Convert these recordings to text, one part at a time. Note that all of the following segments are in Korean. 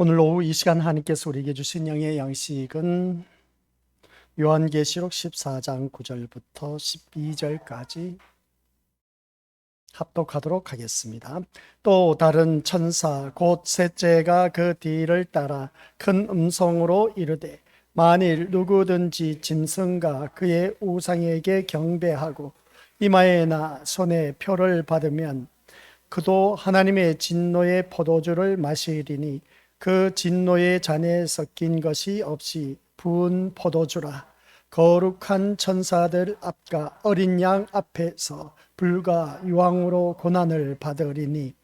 오늘 오후 이 시간 하나님께서 우리에게 주신 영의 양식은 요한계시록 14장 9절부터 12절까지 합독하도록 하겠습니다. 또 다른 천사 곧 셋째가 그 뒤를 따라 큰 음성으로 이르되 만일 누구든지 짐승과 그의 우상에게 경배하고 이마에나 손에 표를 받으면 그도 하나님의 진노의 포도주를 마시리니 그 진노의 잔에 섞인 것이 없이 부은 포도주라. 거룩한 천사들 앞과 어린 양 앞에서 불과 유황으로 고난을 받으리니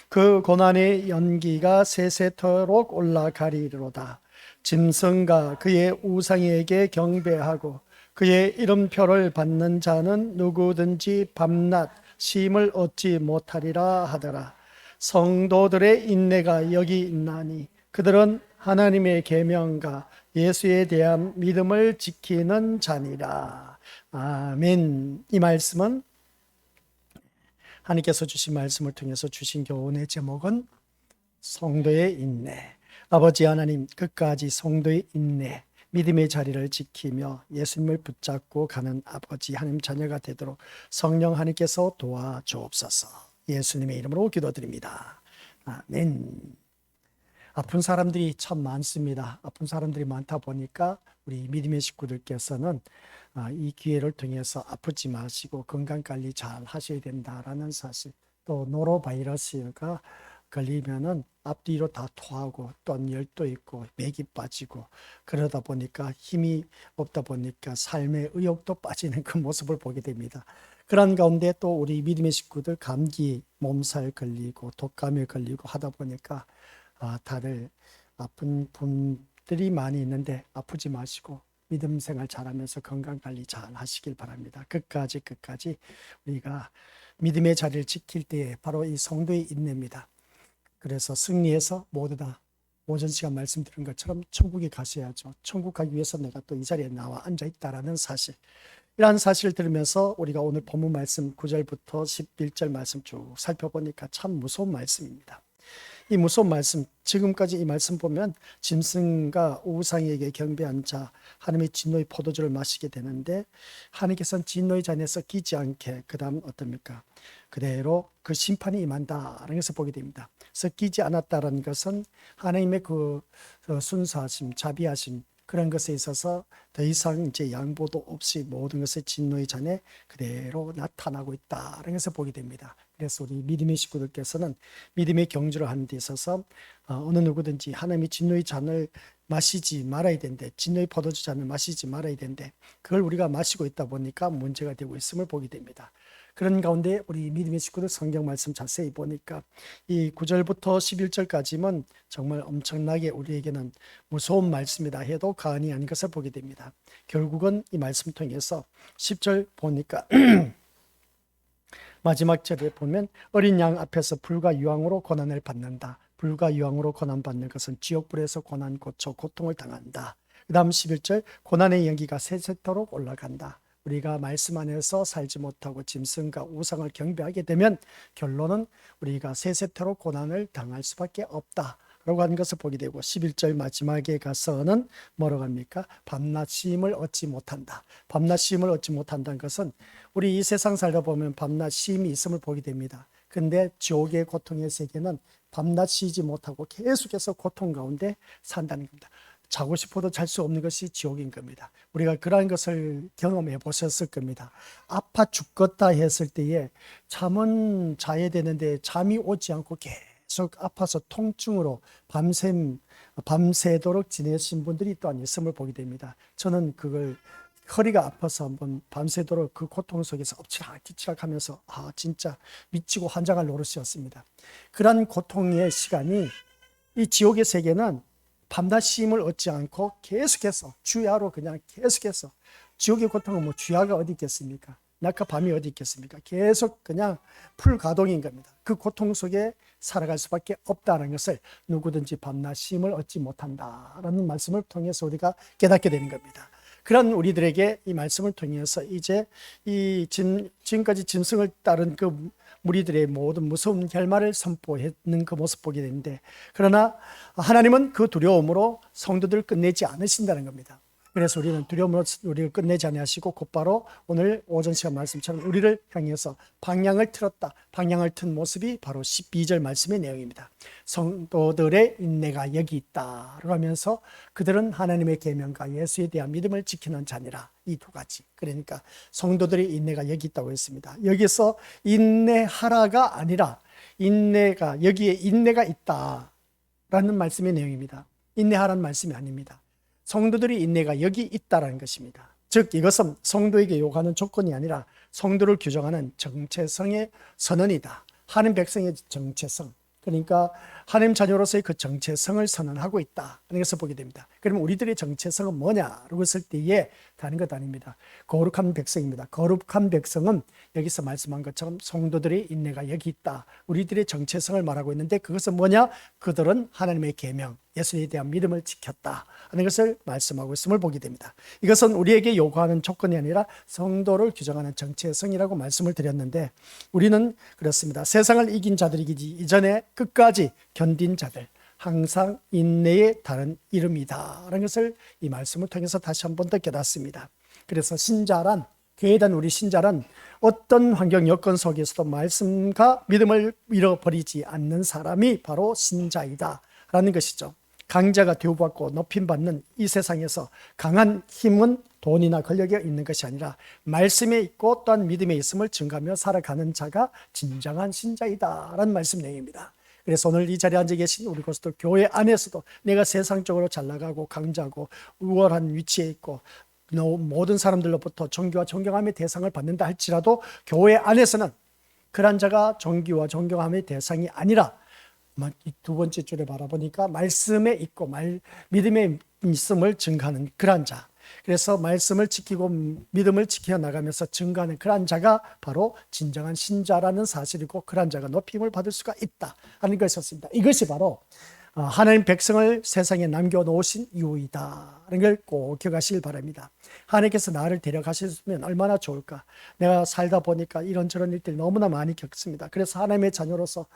그 고난의 연기가 세세토록 올라가리로다. 짐승과 그의 우상에게 경배하고 그의 이름표를 받는 자는 누구든지 밤낮 쉼을 얻지 못하리라 하더라. 성도들의 인내가 여기 있나니 그들은 하나님의 계명과 예수에 대한 믿음을 지키는 자니라. 아멘. 이 말씀은 하나님께서 주신 말씀을 통해서 주신 교훈의 제목은 성도의 인내. 아버지 하나님, 끝까지 성도의 인내, 믿음의 자리를 지키며 예수님을 붙잡고 가는 아버지 하나님 자녀가 되도록 성령 하나님께서 도와주옵소서. 예수님의 이름으로 기도드립니다. 아멘. 아픈 사람들이 참 많습니다. 아픈 사람들이 많다 보니까 우리 믿음의 식구들께서는 이 기회를 통해서 아프지 마시고 건강관리 잘 하셔야 된다라는 사실, 또 노로바이러스가 걸리면은 앞뒤로 다 토하고 또 열도 있고 맥이 빠지고 그러다 보니까 힘이 없다 보니까 삶의 의욕도 빠지는 그 모습을 보게 됩니다. 그런 가운데 또 우리 믿음의 식구들 감기, 몸살 걸리고 독감에 걸리고 하다 보니까 다들 아픈 분들이 많이 있는데 아프지 마시고 믿음 생활 잘하면서 건강관리 잘 하시길 바랍니다. 끝까지 우리가 믿음의 자리를 지킬 때에 바로 이 성도의 인내입니다. 그래서 승리해서 모두 다 오전 시간 말씀드린 것처럼 천국에 가셔야죠. 천국 가기 위해서 내가 또 이 자리에 나와 앉아 있다라는 사실, 이러한 사실을 들으면서 우리가 오늘 본문 말씀 9절부터 11절 말씀 쭉 살펴보니까 참 무서운 말씀입니다. 이 무서운 말씀, 지금까지 이 말씀 보면 짐승과 우상에게 경배한 자, 하나님의 진노의 포도주를 마시게 되는데 하나님께서는 진노의 잔에 섞이지 않게 그 다음 어떻습니까? 그대로 그 심판이 임한다라는 것을 보게 됩니다. 섞이지 않았다는 것은 하나님의 그 순수하심, 자비하심, 그런 것에 있어서 더 이상 이제 양보도 없이 모든 것의 진노의 잔에 그대로 나타나고 있다는 것을 보게 됩니다. 그래서 우리 믿음의 식구들께서는 믿음의 경주를 하는 데 있어서 어느 누구든지 하나님의 진노의 잔을 마시지 말아야 되는데, 진노의 포도주 잔을 마시지 말아야 되는데 그걸 우리가 마시고 있다 보니까 문제가 되고 있음을 보게 됩니다. 그런 가운데 우리 믿음의 식구들 성경 말씀 자세히 보니까 이 9절부터 11절까지는 정말 엄청나게 우리에게는 무서운 말씀이다 해도 과언이 아닌 것을 보게 됩니다. 결국은 이 말씀 통해서 10절 보니까 마지막 절에 보면 어린 양 앞에서 불과 유황으로 고난을 받는다. 불과 유황으로 고난받는 것은 지옥불에서 고난 고초 고통을 당한다. 그 다음 11절 고난의 연기가 세세토록 올라간다. 우리가 말씀 안에서 살지 못하고 짐승과 우상을 경배하게 되면 결론은 우리가 세세토록 고난을 당할 수밖에 없다 라고 하는 것을 보게 되고, 11절 마지막에 가서는 뭐라고 합니까? 밤낮 쉼을 얻지 못한다. 밤낮 쉼을 얻지 못한다는 것은 우리 이 세상 살다 보면 밤낮 쉼이 있음을 보게 됩니다. 근데 지옥의 고통의 세계는 밤낮 쉬지 못하고 계속해서 고통 가운데 산다는 겁니다. 자고 싶어도 잘 수 없는 것이 지옥인 겁니다. 우리가 그러한 것을 경험해 보셨을 겁니다. 아파 죽겠다 했을 때에 잠은 자야 되는데 잠이 오지 않고 계속 아파서 통증으로 밤새도록 지내신 분들이 또한 있음을 보게 됩니다. 저는 그걸 허리가 아파서 한번 밤새도록 그 고통 속에서 엎치락뒤치락 하면서 진짜 미치고 환장할 노릇이었습니다. 그런 고통의 시간이, 이 지옥의 세계는 밤낮 쉼을 얻지 않고 계속해서 주야로 그냥 계속해서, 지옥의 고통은 뭐 주야가 어디 있겠습니까? 낮과 밤이 어디 있겠습니까? 계속 그냥 풀 가동인 겁니다. 그 고통 속에 살아갈 수밖에 없다는 것을 누구든지 밤낮 쉼을 얻지 못한다라는 말씀을 통해서 우리가 깨닫게 되는 겁니다. 그런 우리들에게 이 말씀을 통해서 이제 이 지금까지 짐승을 따른 그 무리들의 모든 무서운 결말을 선포했는 그 모습 보게 되는데, 그러나 하나님은 그 두려움으로 성도들을 끝내지 않으신다는 겁니다. 그래서 우리는 두려움으로 우리를 끝내지 않으시고 곧바로 오늘 오전 시간 말씀처럼 우리를 향해서 방향을 틀었다. 방향을 튼 모습이 바로 12절 말씀의 내용입니다. 성도들의 인내가 여기 있다 하면서 그들은 하나님의 계명과 예수에 대한 믿음을 지키는 자니라. 이 두 가지. 그러니까 성도들의 인내가 여기 있다고 했습니다. 여기서 인내하라가 아니라 인내가, 여기에 인내가 있다라는 말씀의 내용입니다. 인내하라는 말씀이 아닙니다. 성도들의 인내가 여기 있다라는 것입니다. 즉 이것은 성도에게 요구하는 조건이 아니라 성도를 규정하는 정체성의 선언이다. 하나님 백성의 정체성, 그러니까 하나님 자녀로서의 그 정체성을 선언하고 있다 하는 것을 보게 됩니다. 그러면 우리들의 정체성은 뭐냐라고 했을 때에 다른 것 아닙니다. 거룩한 백성입니다. 거룩한 백성은 여기서 말씀한 것처럼 성도들의 인내가 여기 있다. 우리들의 정체성을 말하고 있는데 그것은 뭐냐? 그들은 하나님의 계명, 예수에 대한 믿음을 지켰다 하는 것을 말씀하고 있음을 보게 됩니다. 이것은 우리에게 요구하는 조건이 아니라 성도를 규정하는 정체성이라고 말씀을 드렸는데, 우리는 그렇습니다. 세상을 이긴 자들이기 이전에 끝까지 견딘 자들, 항상 인내의 다른 이름이다 라는 것을 이 말씀을 통해서 다시 한 번 더 깨닫습니다. 그래서 신자란, 교회에 대한 우리 신자란 어떤 환경 여건 속에서도 말씀과 믿음을 잃어버리지 않는 사람이 바로 신자이다 라는 것이죠. 강자가 대우받고 높임받는 이 세상에서 강한 힘은 돈이나 권력에 있는 것이 아니라 말씀에 있고 또한 믿음에 있음을 증가하며 살아가는 자가 진정한 신자이다 라는 말씀 내용입니다. 그래서 오늘 이 자리에 앉아 계신 우리 것도 교회 안에서도 내가 세상적으로 잘 나가고 강자고 우월한 위치에 있고 모든 사람들로부터 존귀와 존경함의 대상을 받는다 할지라도 교회 안에서는 그런 자가 존귀와 존경함의 대상이 아니라 이 두 번째 줄에 바라보니까 말씀에 있고 믿음에 있음을 증가하는 그런 자, 그래서 말씀을 지키고 믿음을 지켜나가면서 증가하는 그런 자가 바로 진정한 신자라는 사실이고 그런 자가 높임을 받을 수가 있다 하는 것이었습니다. 이것이 바로 하나님 백성을 세상에 남겨놓으신 이유이다 하는 걸 꼭 기억하시길 바랍니다. 하나님께서 나를 데려가셨으면 얼마나 좋을까. 내가 살다 보니까 이런저런 일들이 너무나 많이 겪습니다. 그래서 하나님의 자녀로서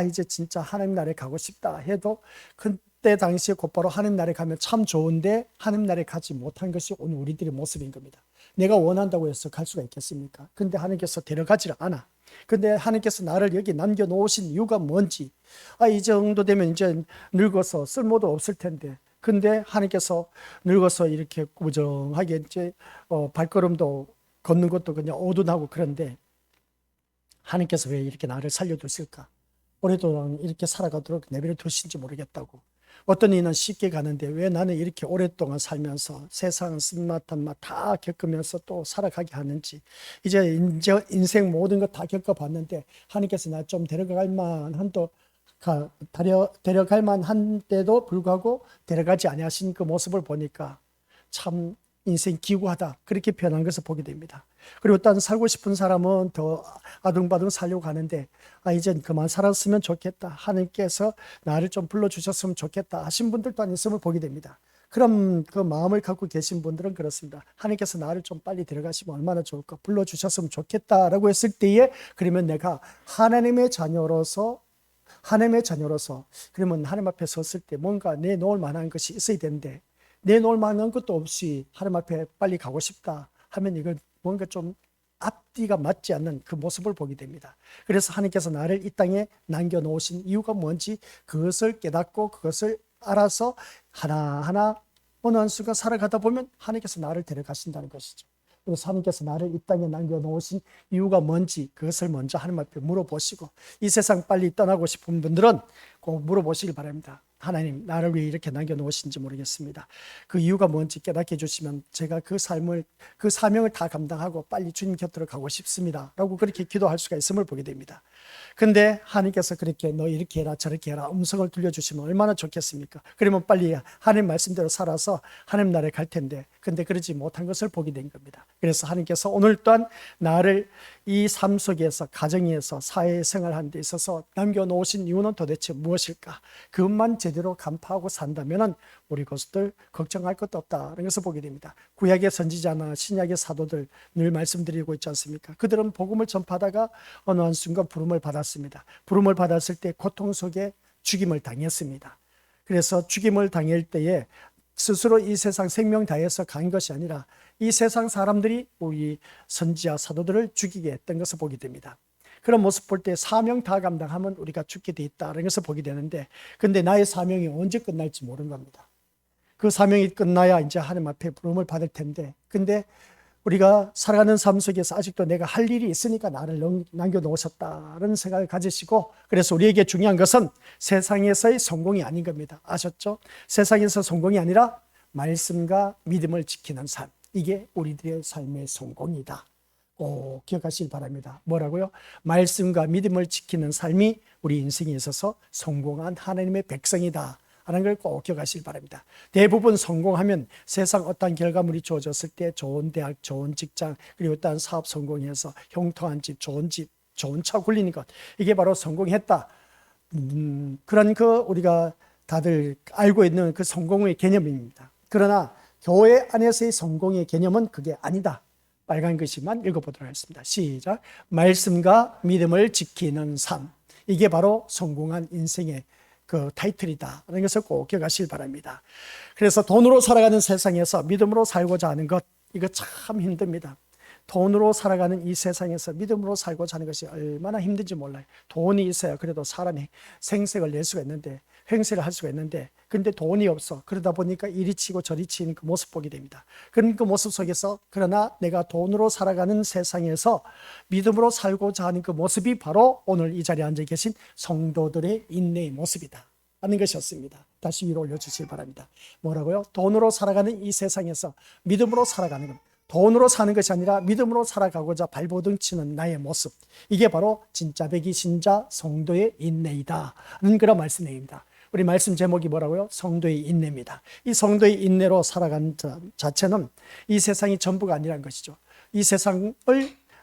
이제 진짜 하나님 나라에 가고 싶다 해도 그때 당시에 곧바로 하나님 나라에 가면 참 좋은데 하나님 나라에 가지 못한 것이 오늘 우리들의 모습인 겁니다. 내가 원한다고 해서 갈 수가 있겠습니까? 근데 하나님께서 데려가지를 않아. 근데 하나님께서 나를 여기 남겨놓으신 이유가 뭔지, 이 정도 되면 이제 늙어서 쓸모도 없을 텐데, 근데 하나님께서 늙어서 이렇게 꾸정하게 이제 발걸음도 걷는 것도 그냥 어둔하고 그런데 하나님께서 왜 이렇게 나를 살려두실까? 오랫동안 이렇게 살아가도록 내버려 두신지 모르겠다고. 어떤 이는 쉽게 가는데 왜 나는 이렇게 오랫동안 살면서 세상 쓴맛한 맛 다 겪으면서 또 살아가게 하는지, 이제 인생 모든 거 다 겪어봤는데 하나님께서 나 좀 데려갈 만한도 데려갈 만한데도 불구하고 데려가지 아니하신 그 모습을 보니까 참 인생 기구하다 그렇게 표현한 것을 보게 됩니다. 그리고 또 살고 싶은 사람은 더 아둥바둥 살려고 하는데 이젠 그만 살았으면 좋겠다, 하나님께서 나를 좀 불러주셨으면 좋겠다 하신 분들 또한 있음을 보게 됩니다. 그럼 그 마음을 갖고 계신 분들은 그렇습니다. 하나님께서 나를 좀 빨리 데려가시면 얼마나 좋을까, 불러주셨으면 좋겠다라고 했을 때에 그러면 내가 하나님의 자녀로서 그러면 하나님 앞에 섰을 때 뭔가 내놓을 만한 것이 있어야 되는데 내놓을 만한 것도 없이 하나님 앞에 빨리 가고 싶다 하면 이건 뭔가 좀 앞뒤가 맞지 않는 그 모습을 보게 됩니다. 그래서 하나님께서 나를 이 땅에 남겨놓으신 이유가 뭔지 그것을 깨닫고 그것을 알아서 하나하나 어느 한 순간 살아가다 보면 하나님께서 나를 데려가신다는 것이죠. 그래서 하나님께서 나를 이 땅에 남겨놓으신 이유가 뭔지 그것을 먼저 하나님 앞에 물어보시고, 이 세상 빨리 떠나고 싶은 분들은 꼭 물어보시길 바랍니다. 하나님, 나를 왜 이렇게 남겨놓으신지 모르겠습니다. 그 이유가 뭔지 깨닫게 해주시면 제가 그 삶을, 그 사명을 다 감당하고 빨리 주님 곁으로 가고 싶습니다 라고 그렇게 기도할 수가 있음을 보게 됩니다. 근데 하나님께서 그렇게 너 이렇게 해라 저렇게 해라 음성을 들려주시면 얼마나 좋겠습니까? 그러면 빨리 하나님 말씀대로 살아서 하나님 나라에 갈 텐데 근데 그러지 못한 것을 보게 된 겁니다. 그래서 하나님께서 오늘 또한 나를 이 삶 속에서, 가정에서, 사회생활하는 데 있어서 남겨놓으신 이유는 도대체 무엇일까? 그것만 제대로 간파하고 산다면 우리 것들 걱정할 것도 없다는 것을 보게 됩니다. 구약의 선지자나 신약의 사도들 늘 말씀드리고 있지 않습니까? 그들은 복음을 전파하다가 어느 한순간 부름을 받았습니다. 부름을 받았을 때 고통 속에 죽임을 당했습니다. 그래서 죽임을 당할 때에 스스로 이 세상 생명 다해서 간 것이 아니라 이 세상 사람들이 우리 선지자 사도들을 죽이게 했던 것을 보게 됩니다. 그런 모습 볼 때 사명 다 감당하면 우리가 죽게 돼 있다는 것을 보게 되는데, 근데 나의 사명이 언제 끝날지 모르는 겁니다. 그 사명이 끝나야 이제 하나님 앞에 부름을 받을 텐데, 근데 우리가 살아가는 삶 속에서 아직도 내가 할 일이 있으니까 나를 남겨놓으셨다는 생각을 가지시고, 그래서 우리에게 중요한 것은 세상에서의 성공이 아닌 겁니다. 아셨죠? 세상에서 성공이 아니라 말씀과 믿음을 지키는 삶, 이게 우리들의 삶의 성공이다. 꼭 기억하시기 바랍니다. 뭐라고요? 말씀과 믿음을 지키는 삶이 우리 인생에 있어서 성공한 하나님의 백성이다 하는 걸 꼭 기억하시기 바랍니다. 대부분 성공하면 세상 어떤 결과물이 주어졌을 때 좋은 대학, 좋은 직장, 그리고 어떤 사업 성공해서 형통한 집, 좋은 차 굴리는 것, 이게 바로 성공했다. 그런 우리가 다들 알고 있는 그 성공의 개념입니다. 그러나 교회 안에서의 성공의 개념은 그게 아니다. 빨간 글씨만 읽어보도록 하겠습니다. 시작. 말씀과 믿음을 지키는 삶, 이게 바로 성공한 인생의 그 타이틀이다 라는 것을 꼭 기억하시기 바랍니다. 그래서 돈으로 살아가는 세상에서 믿음으로 살고자 하는 것, 이거 참 힘듭니다. 돈으로 살아가는 이 세상에서 믿음으로 살고자 하는 것이 얼마나 힘든지 몰라요. 돈이 있어야 그래도 사람이 생색을 낼 수가 있는데, 행세를 할 수가 있는데, 근데 돈이 없어. 그러다 보니까 이리 치고 저리 치는 그 모습 보게 됩니다. 그런 그 모습 속에서, 그러나 내가 돈으로 살아가는 세상에서 믿음으로 살고자 하는 그 모습이 바로 오늘 이 자리에 앉아 계신 성도들의 인내의 모습이다 하는 것이었습니다. 다시 위로 올려주시기 바랍니다. 뭐라고요? 돈으로 살아가는 이 세상에서 믿음으로 살아가는 것, 돈으로 사는 것이 아니라 믿음으로 살아가고자 발버둥 치는 나의 모습, 이게 바로 진짜 배기 신자 성도의 인내이다 하는 그런 말씀 내용입니다. 우리 말씀 제목이 뭐라고요? 성도의 인내입니다. 이 성도의 인내로 살아가는 자체는 이 세상이 전부가 아니라는 것이죠. 이 세상을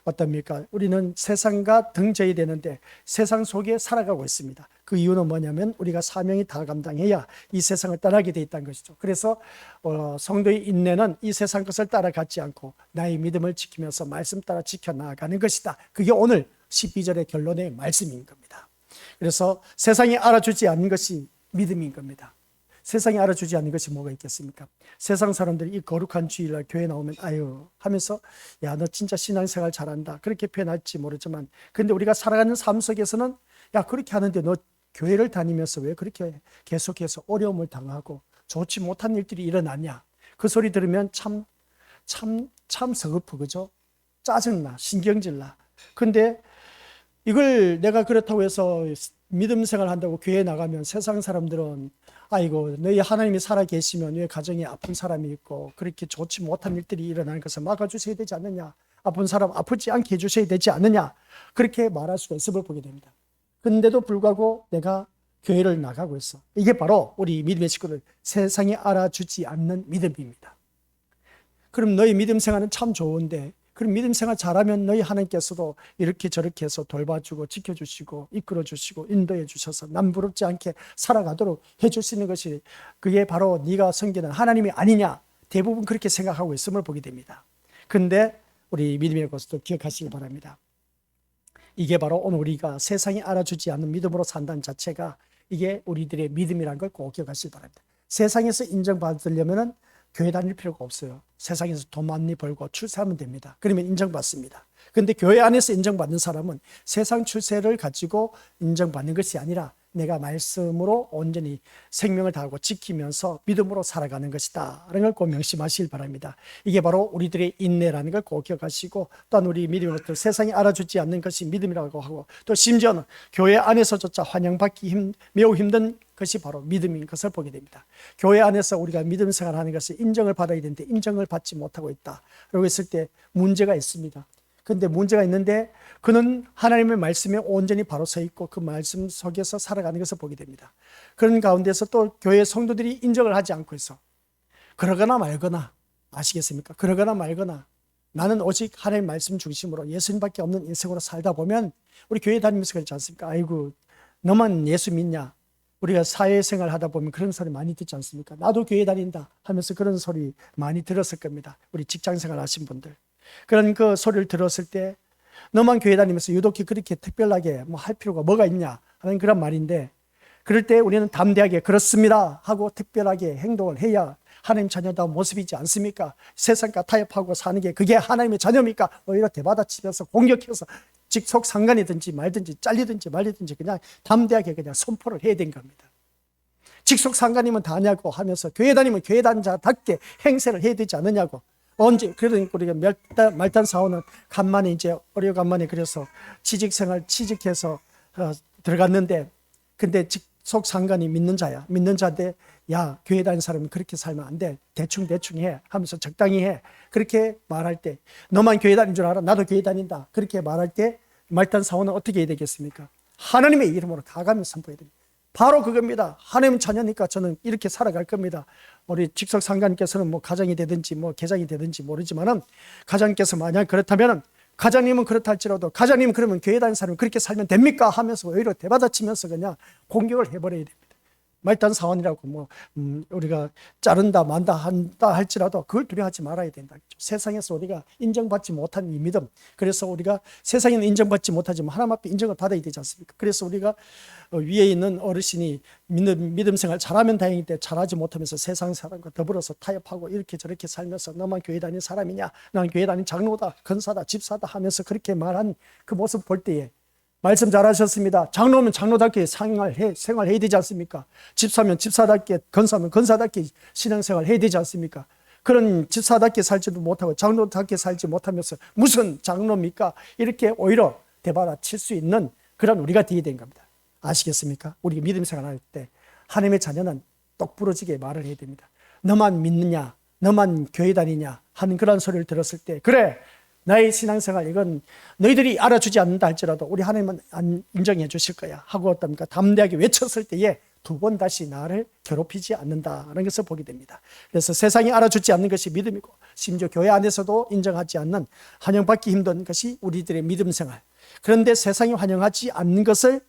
어떻습니까? 우리는 세상과 등져야 되는데 세상 속에 살아가고 있습니다. 그 이유는 뭐냐면 우리가 사명이 다 감당해야 이 세상을 떠나게 돼 있다는 것이죠. 그래서 성도의 인내는 이 세상 것을 따라가지 않고 나의 믿음을 지키면서 말씀 따라 지켜나가는 것이다. 그게 오늘 12절의 결론의 말씀인 겁니다. 그래서 세상이 알아주지 않는 것이 믿음인 겁니다. 세상이 알아주지 않는 것이 뭐가 있겠습니까? 세상 사람들이 이 거룩한 주일날 교회 나오면 아유 하면서 야, 너 진짜 신앙생활 잘한다 그렇게 표현할지 모르지만, 근데 우리가 살아가는 삶 속에서는 야, 그렇게 하는데 너 교회를 다니면서 왜 그렇게 계속해서 어려움을 당하고 좋지 못한 일들이 일어나냐? 그 소리 들으면 참 서글프, 그죠? 짜증나, 신경질나. 근데 이걸 내가 그렇다고 해서 믿음 생활 한다고 교회 나가면 세상 사람들은 아이고 너희 하나님이 살아 계시면 왜 가정에 아픈 사람이 있고 그렇게 좋지 못한 일들이 일어나는 것을 막아주셔야 되지 않느냐, 아픈 사람 아프지 않게 해주셔야 되지 않느냐, 그렇게 말할 수가 있음을 보게 됩니다. 근데도 불구하고 내가 교회를 나가고 있어. 이게 바로 우리 믿음의 식구들, 세상이 알아주지 않는 믿음입니다. 그럼 너희 믿음 생활은 참 좋은데, 그럼 믿음 생활 잘하면 너희 하나님께서도 이렇게 저렇게 해서 돌봐주고 지켜주시고 이끌어주시고 인도해 주셔서 남부럽지 않게 살아가도록 해주시는 것이 그게 바로 네가 섬기는 하나님이 아니냐, 대부분 그렇게 생각하고 있음을 보게 됩니다. 근데 우리 믿음의 것도 기억하시기 바랍니다. 이게 바로 오늘 우리가 세상이 알아주지 않는 믿음으로 산다는 자체가 이게 우리들의 믿음이라는 걸 꼭 기억하시기 바랍니다. 세상에서 인정받으려면 교회 다닐 필요가 없어요. 세상에서 돈 많이 벌고 출세하면 됩니다. 그러면 인정받습니다. 그런데 교회 안에서 인정받는 사람은 세상 출세를 가지고 인정받는 것이 아니라 내가 말씀으로 온전히 생명을 다하고 지키면서 믿음으로 살아가는 것이다 라는 걸 꼭 명심하시길 바랍니다. 이게 바로 우리들의 인내라는 걸 꼭 기억하시고, 또한 우리 믿음의 것들, 세상이 알아주지 않는 것이 믿음이라고 하고, 또 심지어는 교회 안에서조차 환영받기 매우 힘든 것이 바로 믿음인 것을 보게 됩니다. 교회 안에서 우리가 믿음 생활하는 것이 인정을 받아야 되는데 인정을 받지 못하고 있다 라고 했을 때 문제가 있습니다. 그런데 문제가 있는데 그는 하나님의 말씀에 온전히 바로 서 있고 그 말씀 속에서 살아가는 것을 보게 됩니다. 그런 가운데서 또 교회 성도들이 인정을 하지 않고 있어. 그러거나 말거나 아시겠습니까? 그러거나 말거나 나는 오직 하나님의 말씀 중심으로 예수님밖에 없는 인생으로 살다 보면 우리 교회 다니면서 그렇지 않습니까? 아이고 너만 예수 믿냐? 우리가 사회생활 하다 보면 그런 소리 많이 듣지 않습니까? 나도 교회 다닌다 하면서 그런 소리 많이 들었을 겁니다. 우리 직장생활 하신 분들. 그런 그 소리를 들었을 때 너만 교회 다니면서 유독히 그렇게 특별하게 뭐 할 필요가 뭐가 있냐 하는 그런 말인데, 그럴 때 우리는 담대하게 그렇습니다 하고 특별하게 행동을 해야 하나님 자녀다운 모습이지 않습니까? 세상과 타협하고 사는 게 그게 하나님의 자녀입니까? 오히려 대받아치면서 공격해서 직속 상관이든지 말든지 잘리든지 말리든지 그냥 담대하게 그냥 선포를 해야 된 겁니다. 직속 상관이면 다냐고 하면서 교회 다니면 교회 다닌 자답게 행세를 해야 되지 않느냐고. 언제 그러니까 우리가 말단 사원은 간만에 이제 어려간만에 그래서 취직해서 들어갔는데, 근데 직속 상관이 믿는 자야. 믿는 자인데 야 교회 다니는 사람은 그렇게 살면 안 돼. 대충 해 하면서 적당히 해. 그렇게 말할 때 너만 교회 다닌 줄 알아? 나도 교회 다닌다. 그렇게 말할 때 말단 사원은 어떻게 해야 되겠습니까? 하나님의 이름으로 가가며 선포해야 됩니다. 바로 그겁니다. 하나님 자녀니까 저는 이렇게 살아갈 겁니다. 우리 직속 상관께서는 뭐 가정이 되든지 뭐 개장이 되든지 모르지만은 가장께서 만약 그렇다면은 가장님은 그렇다 할지라도 가장님 그러면 교회 다니는 사람이 그렇게 살면 됩니까? 하면서 오히려 대받아치면서 그냥 공격을 해버려야 됩니다. 말단 사원이라고 뭐 우리가 자른다 만다 한다 할지라도 그걸 두려워하지 말아야 된다. 세상에서 우리가 인정받지 못한 이 믿음, 그래서 우리가 세상에는 인정받지 못하지만 하나님 앞에 인정을 받아야 되지 않습니까? 그래서 우리가 위에 있는 어르신이 믿음 생활 잘하면 다행인데 잘하지 못하면서 세상 사람과 더불어서 타협하고 이렇게 저렇게 살면서 너만 교회 다니는 사람이냐, 난 교회 다니는 장로다, 권사다, 집사다 하면서 그렇게 말한 그 모습 볼 때에 말씀 잘하셨습니다. 장로면 장로답게 생활해야 되지 않습니까? 집사면 집사답게, 권사면 권사답게 신앙생활 해야 되지 않습니까? 그런 집사답게 살지도 못하고 장로답게 살지 못하면서 무슨 장로입니까? 이렇게 오히려 대받아칠 수 있는 그런 우리가 되어야 된 겁니다. 아시겠습니까? 우리 믿음 생활할 때 하나님의 자녀는 똑부러지게 말을 해야 됩니다. 너만 믿느냐, 너만 교회 다니냐 하는 그런 소리를 들었을 때, 그래 나의 신앙생활 이건 너희들이 알아주지 않는다 할지라도 우리 하나님은 안 인정해 주실 거야 하고 어떻습니까? 담대하게 외쳤을 때에 두 번 다시 나를 괴롭히지 않는다는 것을 보게 됩니다. 그래서 세상이 알아주지 않는 것이 믿음이고, 심지어 교회 안에서도 인정하지 않는, 환영받기 힘든 것이 우리들의 믿음 생활. 그런데 세상이 환영하지 않는 것을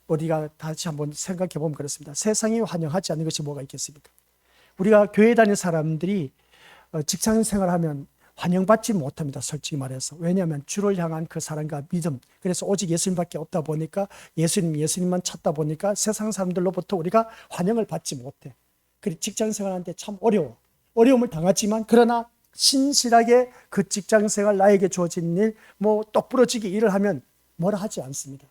우리가 다시 한번 생각해 보면 그렇습니다. 세상이 환영하지 않는 것이 뭐가 있겠습니까? 우리가 교회 다니는 사람들이 직장 생활하면 환영받지 못합니다. 솔직히 말해서. 왜냐하면 주를 향한 그 사랑과 믿음, 그래서 오직 예수님밖에 없다 보니까 예수님만 찾다 보니까 세상 사람들로부터 우리가 환영을 받지 못해. 그리고 직장 생활하는데 참 어려움을 당하지만 그러나 신실하게 그 직장 생활 나에게 주어진 일, 뭐 똑부러지게 일을 하면 뭐라 하지 않습니다.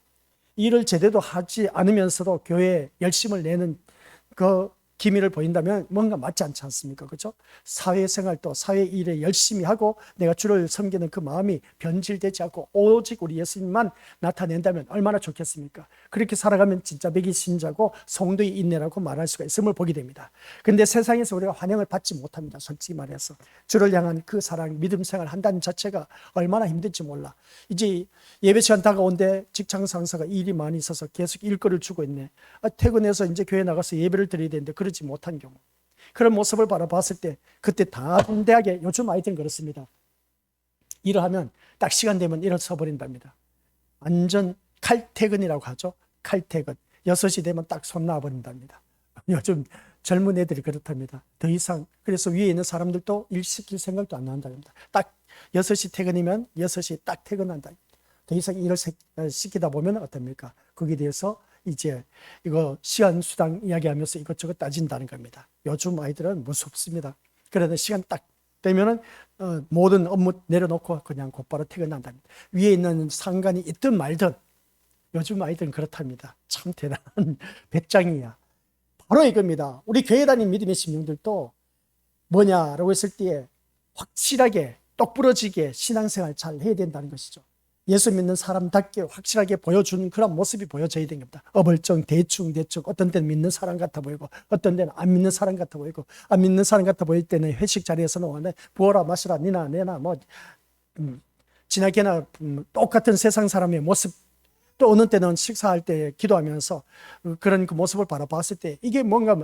일을 제대로 하지 않으면서도 교회에 열심을 내는 그 기미를 보인다면 뭔가 맞지 않지 않습니까? 그렇죠? 사회생활도 사회 일에 열심히 하고 내가 주를 섬기는 그 마음이 변질되지 않고 오직 우리 예수님만 나타낸다면 얼마나 좋겠습니까? 그렇게 살아가면 진짜 백이 신자고 성도의 인내라고 말할 수가 있음을 보게 됩니다. 그런데 세상에서 우리가 환영을 받지 못합니다. 솔직히 말해서. 주를 향한 그 사랑, 믿음 생활 한다는 자체가 얼마나 힘든지 몰라. 이제 예배 시간 다가온데 직장 상사가 일이 많이 있어서 계속 일거리를 주고 있네. 퇴근해서 이제 교회 나가서 예배를 드려야 되는데 그러지 못한 경우, 그런 모습을 바라봤을 때 그때 담대하게, 요즘 아이들은 그렇습니다. 일을 하면 딱 시간 되면 일을 써버린답니다. 완전 칼퇴근이라고 하죠. 칼퇴근. 6시 되면 딱 손 놔버린답니다. 요즘 젊은 애들이 그렇답니다. 더 이상, 그래서 위에 있는 사람들도 일 시킬 생각도 안 난답니다. 딱 6시 퇴근이면 6시 딱 퇴근한다. 더 이상 일을 시키다 보면 어떻습니까? 거기에 대해서 이제 이거 시간 수당 이야기하면서 이것저것 따진다는 겁니다. 요즘 아이들은 무섭습니다. 그래도 시간 딱 되면은 모든 업무 내려놓고 그냥 곧바로 퇴근한답니다. 위에 있는 상관이 있든 말든 요즘 아이들은 그렇답니다. 참 대단한 배짱이야. 바로 이겁니다. 우리 교회 다니는 믿음의 심령들도 뭐냐라고 했을 때에 확실하게 똑부러지게 신앙생활 잘 해야 된다는 것이죠. 예수 믿는 사람답게 확실하게 보여주는 그런 모습이 보여져야 됩니다. 어벌쩡 대충 어떤 때는 믿는 사람 같아 보이고 어떤 때는 안 믿는 사람 같아 보이고, 안 믿는 사람 같아 보일 때는 회식 자리에서는 부어라 마시라 니나 내나 뭐 지나게나 똑같은 세상 사람의 모습, 또 어느 때는 식사할 때 기도하면서 그런 그 모습을 바라봤을 때 이게 뭔가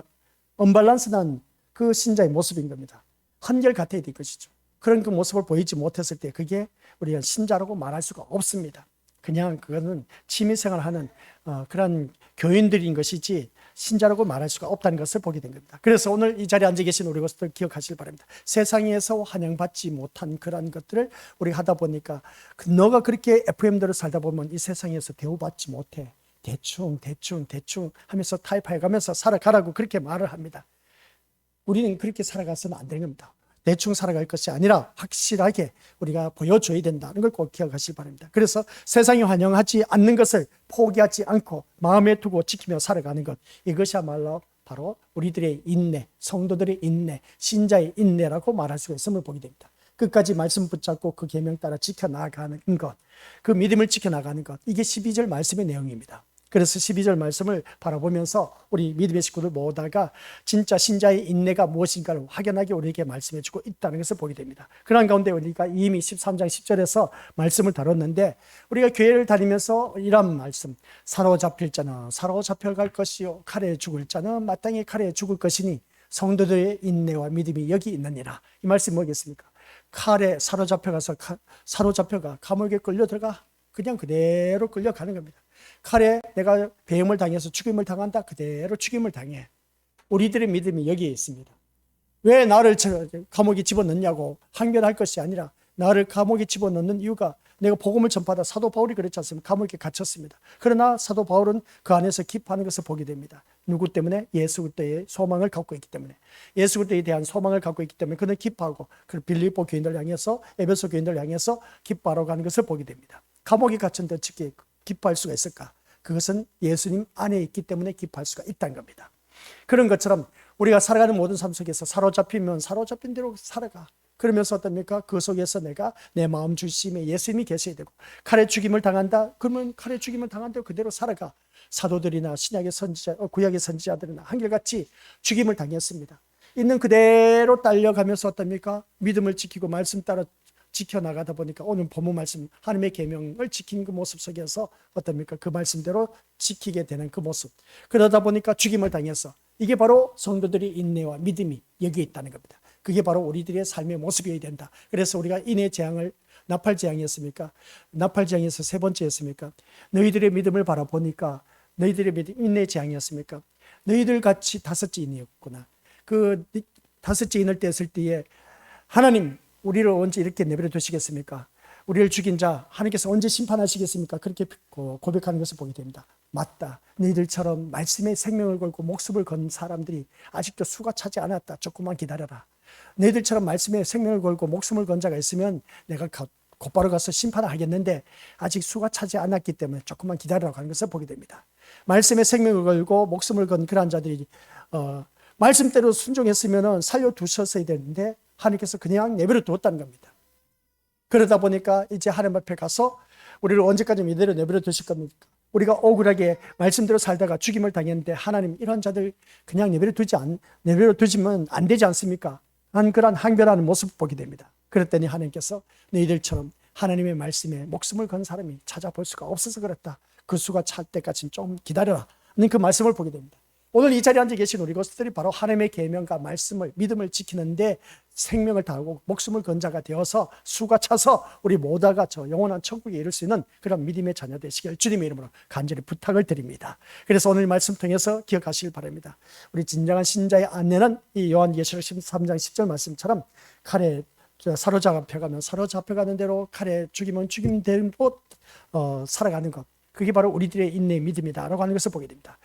언밸런스난 그 신자의 모습인 겁니다. 한결같아야 될 것이죠. 그런 그 모습을 보이지 못했을 때 그게 우리가 신자라고 말할 수가 없습니다. 그냥 그거는 취미생활하는 그런 교인들인 것이지 신자라고 말할 수가 없다는 것을 보게 된 겁니다. 그래서 오늘 이 자리에 앉아 계신 우리 것들 기억하시길 바랍니다. 세상에서 환영받지 못한 그런 것들을 우리가 하다 보니까 너가 그렇게 FM대로 살다 보면 이 세상에서 대우받지 못해. 대충 하면서 타협해가면서 살아가라고 그렇게 말을 합니다. 우리는 그렇게 살아가서는 안 되는 겁니다. 대충 살아갈 것이 아니라 확실하게 우리가 보여줘야 된다는 걸 꼭 기억하시기 바랍니다. 그래서 세상이 환영하지 않는 것을 포기하지 않고 마음에 두고 지키며 살아가는 것, 이것이야말로 바로 우리들의 인내, 성도들의 인내, 신자의 인내라고 말할 수가 있음을 보게 됩니다. 끝까지 말씀 붙잡고 그 계명 따라 지켜나가는 것, 그 믿음을 지켜나가는 것, 이게 12절 말씀의 내용입니다. 그래서 12절 말씀을 바라보면서 우리 믿음의 식구들 모두가 진짜 신자의 인내가 무엇인가를 확연하게 우리에게 말씀해 주고 있다는 것을 보게 됩니다. 그런 가운데 우리가 이미 13장 10절에서 말씀을 다뤘는데, 우리가 교회를 다니면서 이런 말씀, 사로잡힐 자는 사로잡혀갈 것이요 칼에 죽을 자는 마땅히 칼에 죽을 것이니 성도들의 인내와 믿음이 여기 있느니라. 이 말씀이 뭐겠습니까? 칼에 사로잡혀가 감옥에 끌려 들어가 그냥 그대로 끌려가는 겁니다. 칼에 내가 배임을 당해서 죽임을 당한다, 그대로 죽임을 당해. 우리들의 믿음이 여기에 있습니다. 왜 나를 감옥에 집어넣냐고 항변할 것이 아니라, 나를 감옥에 집어넣는 이유가 내가 복음을 전파하다, 사도 바울이 그렇지 않습니까? 감옥에 갇혔습니다. 그러나 사도 바울은 그 안에서 기뻐하는 것을 보게 됩니다. 누구 때문에? 예수 그리스도의 소망을 갖고 있기 때문에. 예수 그리스도에 대한 소망을 갖고 있기 때문에 그는 기뻐하고, 그 빌립보 교인들 향해서, 에베소 교인들 향해서 기뻐하러 가는 것을 보게 됩니다. 감옥에 갇혔는데 어떻게 기뻐할 수가 있을까? 그것은 예수님 안에 있기 때문에 기뻐할 수가 있다는 겁니다. 그런 것처럼 우리가 살아가는 모든 삶 속에서 사로잡히면 사로잡힌 대로 살아가. 그러면서 어떻습니까? 그 속에서 내가 내 마음 중심에 예수님이 계셔야 되고, 칼에 죽임을 당한다? 그러면 칼에 죽임을 당한 대로 그대로 살아가. 사도들이나 신약의 선지자, 구약의 선지자들이나 한결같이 죽임을 당했습니다. 있는 그대로 딸려가면서 어떻습니까? 믿음을 지키고 말씀 따라 지켜나가다 보니까 오늘 본문 말씀, 하나님의 계명을 지키는 그 모습 속에서 어떻습니까? 그 말씀대로 지키게 되는 그 모습. 그러다 보니까 죽임을 당해서, 이게 바로 성도들의 인내와 믿음이 여기에 있다는 겁니다. 그게 바로 우리들의 삶의 모습이어야 된다. 그래서 우리가 인의 재앙을, 나팔재앙이었습니까? 나팔재앙에서 세 번째였습니까? 너희들의 믿음을 바라보니까 너희들의 믿음, 인의 재앙이었습니까? 너희들 같이 다섯째 인이었구나. 그 다섯째 인을 뗐을 때에 하나님, 우리를 언제 이렇게 내버려 두시겠습니까? 우리를 죽인 자 하나님께서 언제 심판하시겠습니까? 그렇게 고백하는 것을 보게 됩니다. 맞다. 너희들처럼 말씀에 생명을 걸고 목숨을 건 사람들이 아직도 수가 차지 않았다. 조금만 기다려라. 너희들처럼 말씀에 생명을 걸고 목숨을 건 자가 있으면 내가 곧바로 가서 심판을 하겠는데 아직 수가 차지 않았기 때문에 조금만 기다리라고 하는 것을 보게 됩니다. 말씀에 생명을 걸고 목숨을 건 그러한 자들이 말씀대로 순종했으면 살려두셨어야 되는데 하나님께서 그냥 내버려 두었다는 겁니다. 그러다 보니까 이제 하나님 앞에 가서 우리를 언제까지 이대로 내버려 두실 겁니까? 우리가 억울하게 말씀대로 살다가 죽임을 당했는데 하나님, 이런 자들 그냥 내버려 두지면 안 되지 않습니까? 한 그런 항변하는 모습을 보게 됩니다. 그랬더니 하나님께서 너희들처럼 하나님의 말씀에 목숨을 건 사람이 찾아볼 수가 없어서 그렇다. 그 수가 찰 때까지는 좀 기다려라. 그 말씀을 보게 됩니다. 오늘 이 자리에 앉아 계신 우리 것들이 바로 하나님의 계명과 말씀을, 믿음을 지키는데 생명을 다하고 목숨을 건 자가 되어서 수가 차서 우리 모두가 저 영원한 천국에 이를 수 있는 그런 믿음의 자녀 되시길 주님의 이름으로 간절히 부탁을 드립니다. 그래서 오늘 말씀 통해서 기억하시길 바랍니다. 우리 진정한 신자의 안내는 이 요한계시록 13장 10절 말씀처럼 칼에 사로잡혀가면 사로잡혀가는 대로, 칼에 죽이면 죽이는 대로 살아가는 것, 그게 바로 우리들의 인내의 믿음이다라고 하는 것을 보게 됩니다.